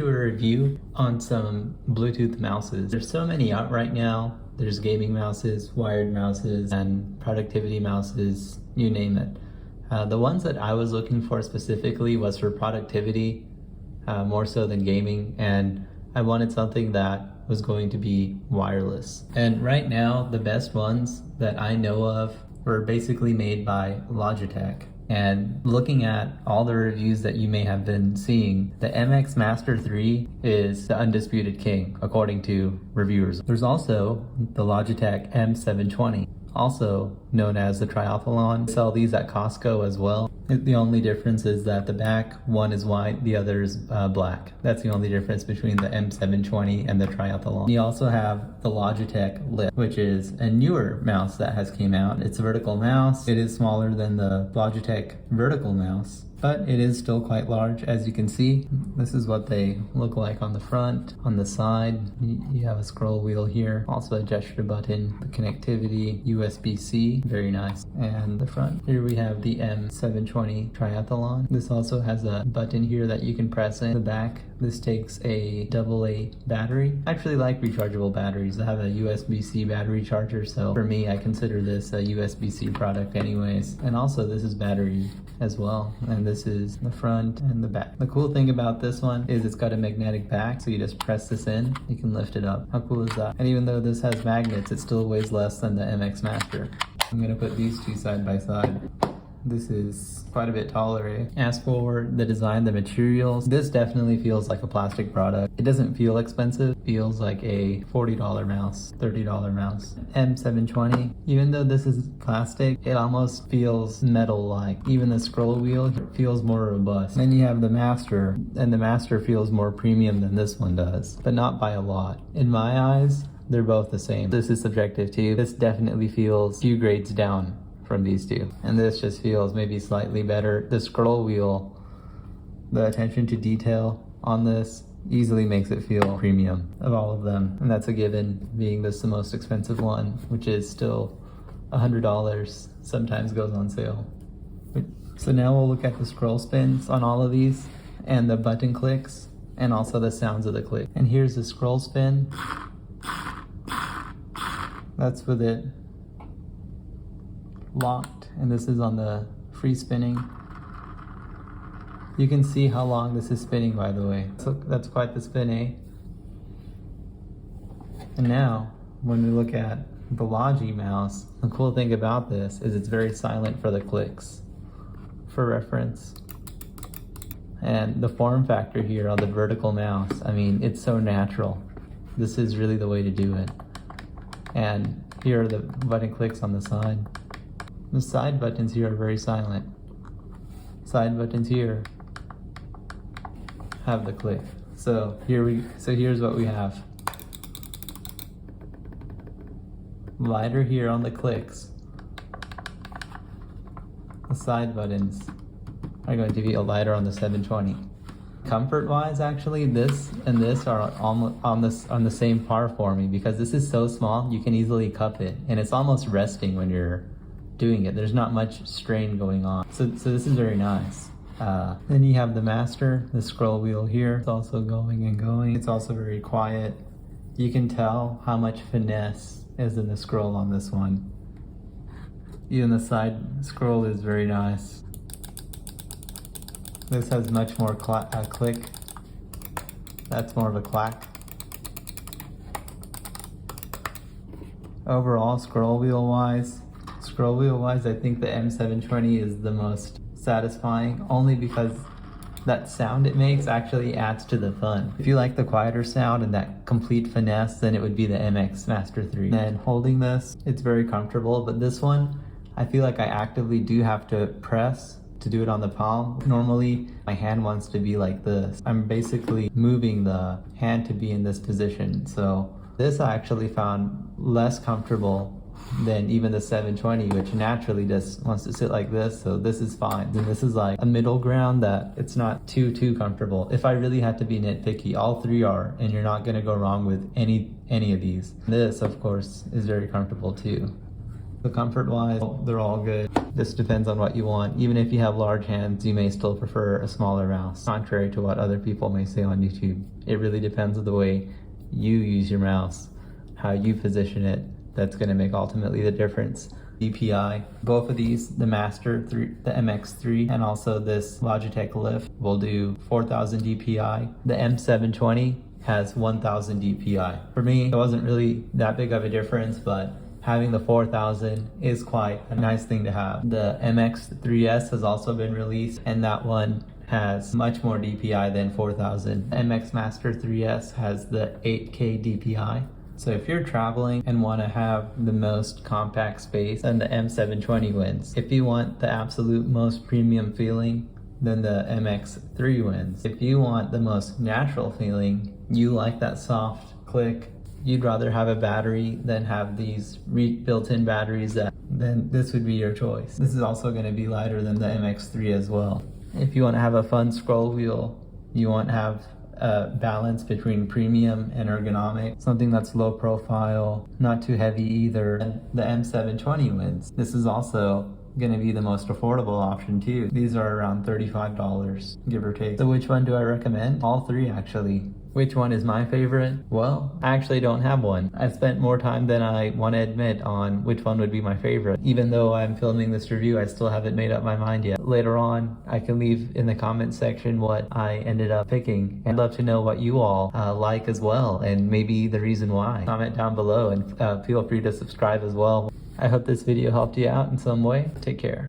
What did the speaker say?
do a review on some Bluetooth mouses. There's so many out right now. There's gaming mouses, wired mouses, and productivity mouses, you name it. The ones that I was looking for specifically was for productivity, more so than gaming, and I wanted something that was going to be wireless. And right now, the best ones that I know of were basically made by Logitech. And looking at all the reviews that you may have been seeing, the MX Master 3 is the undisputed king, according to reviewers. There's also the Logitech M720, also known as the Triathlon. They sell these at Costco as well. The only difference is that the back, one is white, the other is black. That's the only difference between the M720 and the Triathlon. You also have the Logitech Lift, which is a newer mouse that has came out. It's a vertical mouse. It is smaller than the Logitech vertical mouse, but it is still quite large. As you can see, this is what they look like on the front. On the side, you have a scroll wheel here, also a gesture button, the connectivity, USB-C, very nice. And the front, here we have the M720 Triathlon. This also has a button here that you can press in the back. This takes a AA battery. I actually like rechargeable batteries. I have a USB-C battery charger, so for me, I consider this a USB-C product anyways. And also this is battery as well, and this is the front and the back. The cool thing about this one is it's got a magnetic back, so you just press this in, you can lift it up. How cool is that? And even though this has magnets, it still weighs less than the MX Master. I'm gonna put these two side by side. This is quite a bit taller, eh? As for the design, the materials, this definitely feels like a plastic product. It doesn't feel expensive. It feels like a $40 mouse, $30 mouse. M720, even though this is plastic, it almost feels metal-like. Even the scroll wheel feels more robust. Then you have the Master, and the Master feels more premium than this one does, but not by a lot. In my eyes, they're both the same. This is subjective too. This definitely feels a few grades down from these two, and this just feels maybe slightly better. The scroll wheel, the attention to detail on this easily makes it feel premium of all of them, and that's a given, being this the most expensive one, which is still $100, sometimes goes on sale. So now we'll look at the scroll spins on all of these, and the button clicks, and also the sounds of the click. And here's the scroll spin. That's with it locked, and this is on the free spinning. You can see how long this is spinning, by the way. So that's quite the spin, eh? And now, when we look at the Logi mouse, the cool thing about this is it's very silent for the clicks, for reference. And the form factor here on the vertical mouse, I mean, it's so natural. This is really the way to do it. And here are the button clicks on the side. The side buttons here are very silent. Side buttons here have the click. So here's what we have. Lighter here on the clicks. The side buttons are going to be a lighter on the 720. Comfort-wise, actually, this and this are almost on the same par for me, because this is so small you can easily cup it, and it's almost resting when you're doing it. There's not much strain going on. So this is very nice. Then you have the Master, the scroll wheel here. It's also going and going. It's also very quiet. You can tell how much finesse is in the scroll on this one. Even the side scroll is very nice. This has much more click. That's more of a clack. Overall, scroll wheel wise, I think the M720 is the most satisfying, only because that sound it makes actually adds to the fun. If you like the quieter sound and that complete finesse, then it would be the MX Master 3. And holding this, it's very comfortable, but this one, I feel like I actively do have to press to do it on the palm. Normally, my hand wants to be like this. I'm basically moving the hand to be in this position. So this I actually found less comfortable than even the 720, which naturally just wants to sit like this, so this is fine. And this is like a middle ground that it's not too comfortable. If I really had to be nitpicky, all three are, and you're not gonna go wrong with any of these. This, of course, is very comfortable too. The comfort-wise, they're all good. This depends on what you want. Even if you have large hands, you may still prefer a smaller mouse, contrary to what other people may say on YouTube. It really depends on the way you use your mouse, how you position it. That's going to make ultimately the difference. DPI, both of these, the Master 3, the MX3, and also this Logitech Lift will do 4000 DPI. The M720 has 1000 DPI. For me, it wasn't really that big of a difference, but having the 4000 is quite a nice thing to have. The MX3S has also been released, and that one has much more DPI than 4000. The MX Master 3S has the 8K DPI. So if you're traveling and want to have the most compact space, then the M720 wins. If you want the absolute most premium feeling, then the MX3 wins. If you want the most natural feeling, you like that soft click, you'd rather have a battery than have these built-in batteries, then this would be your choice. This is also going to be lighter than the MX3 as well. If you want to have a fun scroll wheel, you want to have a balance between premium and ergonomic, something that's low profile, not too heavy either, and the M720 wins. This is also going to be the most affordable option too. These are around $35, give or take. So which one do I recommend? All three, actually. Which one is my favorite? Well, I actually don't have one. I've spent more time than I want to admit on which one would be my favorite. Even though I'm filming this review, I still haven't made up my mind yet. Later on, I can leave in the comment section what I ended up picking. I'd love to know what you all like as well, and maybe the reason why. Comment down below, and feel free to subscribe as well. I hope this video helped you out in some way. Take care.